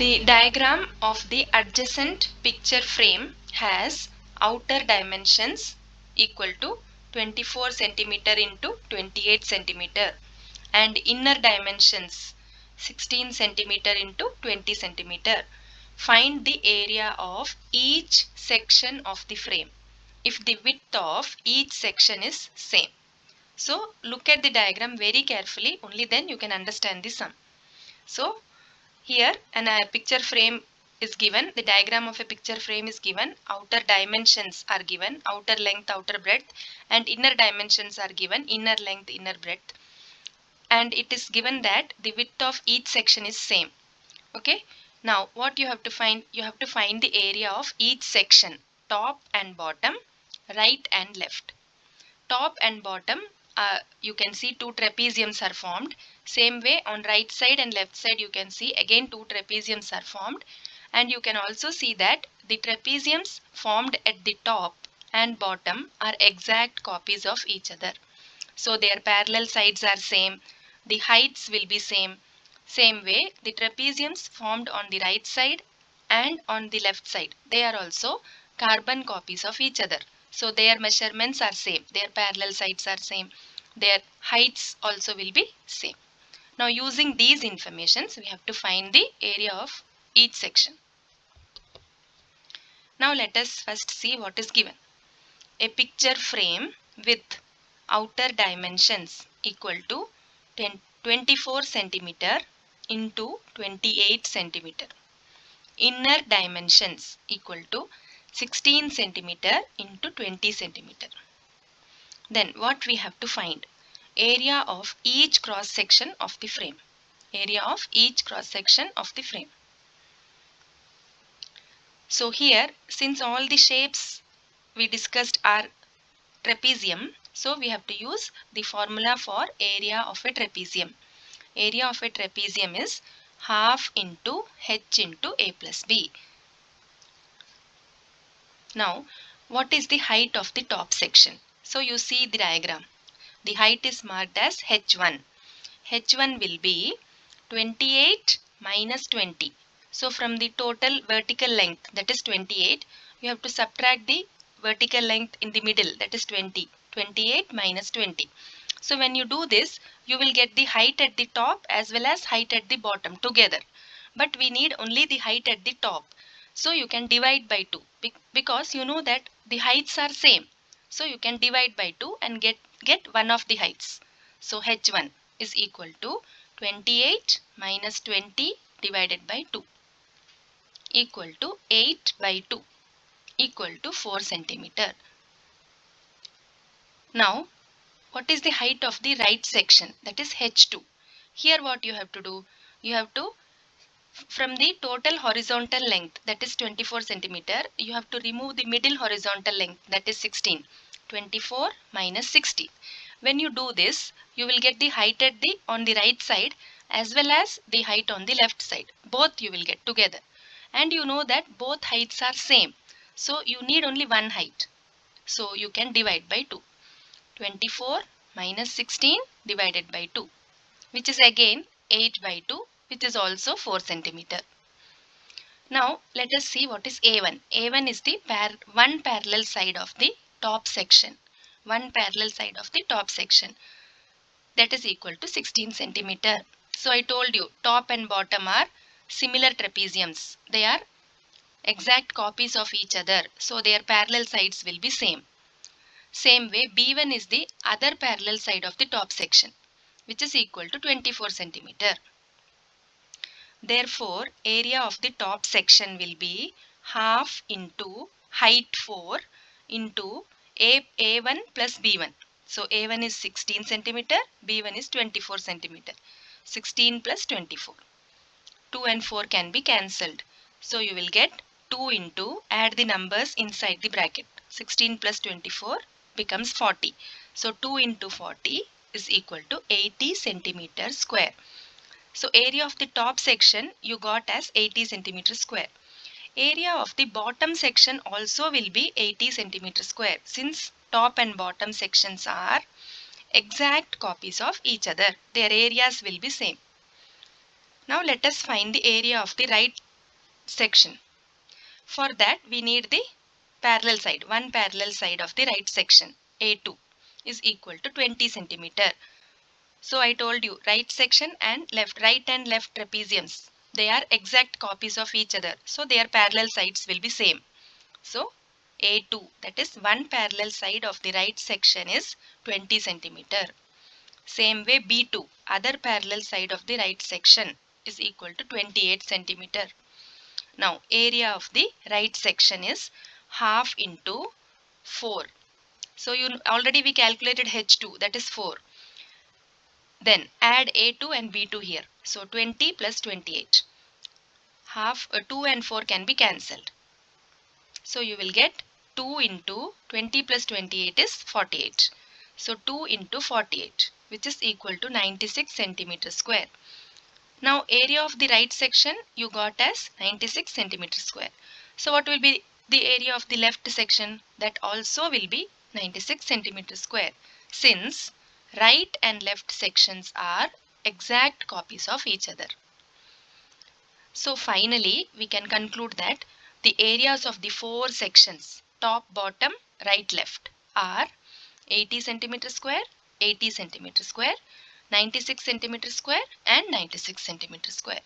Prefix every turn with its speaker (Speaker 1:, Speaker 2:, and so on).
Speaker 1: The diagram of the adjacent picture frame has outer dimensions equal to 24 centimeter into 28 centimeter and inner dimensions 16 centimeter into 20 centimeter. Find the area of each section of the frame if the width of each section is same. So look at the diagram very carefully, only then you can understand the sum. So here a picture frame is given, the diagram of a picture frame is given, outer dimensions are given, outer length, outer breadth, and inner dimensions are given, inner length, inner breadth, and it is given that the width of each section is same. Okay, now what you have to find? You have to find the area of each section, top and bottom, right and left. Top and bottom, you can see two trapeziums are formed. Same way on right side and left side you can see again two trapeziums are formed, and you can also see that the trapeziums formed at the top and bottom are exact copies of each other. So their parallel sides are same, the heights will be same. Same way the trapeziums formed on the right side and on the left side, they are also carbon copies of each other. So their measurements are same, their parallel sides are same, their heights also will be same. Now using these informations we have to find the area of each section. Now let us first see what is given. A picture frame with outer dimensions equal to 24 centimeter into 28 centimeter. Inner dimensions equal to 16 centimeter into 20 centimeter. Then what we have to find? Area of each cross section of the frame. Area of each cross section of the frame. So here, since all the shapes we discussed are trapezium, so we have to use the formula for area of a trapezium. Area of a trapezium is half into h into a plus b. Now, what is the height of the top section? So you see the diagram. The height is marked as h1. h1 will be 28 minus 20. So from the total vertical length, that is 28, you have to subtract the vertical length in the middle, that is 20. 28 minus 20. So when you do this, you will get the height at the top as well as height at the bottom together. But we need only the height at the top. So you can divide by 2 because you know that the heights are same. So you can divide by 2 and get one of the heights. So h1 is equal to 28 minus 20 divided by 2 equal to 8 by 2 equal to 4 centimeter. Now what is the height of the right section, that is h2? Here what you have to do? You have to, from the total horizontal length, that is 24 centimeter, you have to remove the middle horizontal length, that is 16. 24 minus 16. When you do this, you will get the height at the on the right side as well as the height on the left side. Both you will get together. And you know that both heights are same. So you need only one height. So you can divide by 2. 24 minus 16 divided by 2, which is again 8 by 2, which is also 4 centimeter. Now let us see what is A1. A1 is the one parallel side of the top section. One parallel side of the top section. That is equal to 16 centimeter. So I told you top and bottom are similar trapeziums. They are exact copies of each other. So their parallel sides will be same. Same way B1 is the other parallel side of the top section, which is equal to 24 centimeter. Therefore, area of the top section will be half into height 4 into A1 plus B1. So A1 is 16 centimeter, B1 is 24 centimeter. 16 plus 24. 2 and 4 can be cancelled. So you will get 2 into, add the numbers inside the bracket. 16 plus 24 becomes 40. So 2 into 40 is equal to 80 centimeter square. So area of the top section you got as 80 centimeter square. Area of the bottom section also will be 80 centimeter square, since top and bottom sections are exact copies of each other. Their areas will be same. Now let us find the area of the right section. For that we need the parallel side. One parallel side of the right section A2 is equal to 20 centimeter. So I told you right section and right and left trapeziums, they are exact copies of each other. So their parallel sides will be same. So A2, that is one parallel side of the right section, is 20 centimeter. Same way B2, other parallel side of the right section, is equal to 28 centimeter. Now area of the right section is half into 4. So already we calculated H2, that is 4. Then add A2 and B2 here. So 20 plus 28. 2 and 4 can be cancelled. So you will get 2 into 20 plus 28 is 48. So 2 into 48, which is equal to 96 centimeter square. Now area of the right section you got as 96 centimeter square. So what will be the area of the left section? That also will be 96 centimeter square, since right and left sections are exact copies of each other. So finally we can conclude that the areas of the 4 sections, top, bottom, right, left, are 80 centimeter square, 80 centimeter square, 96 centimeter square and 96 centimeter square.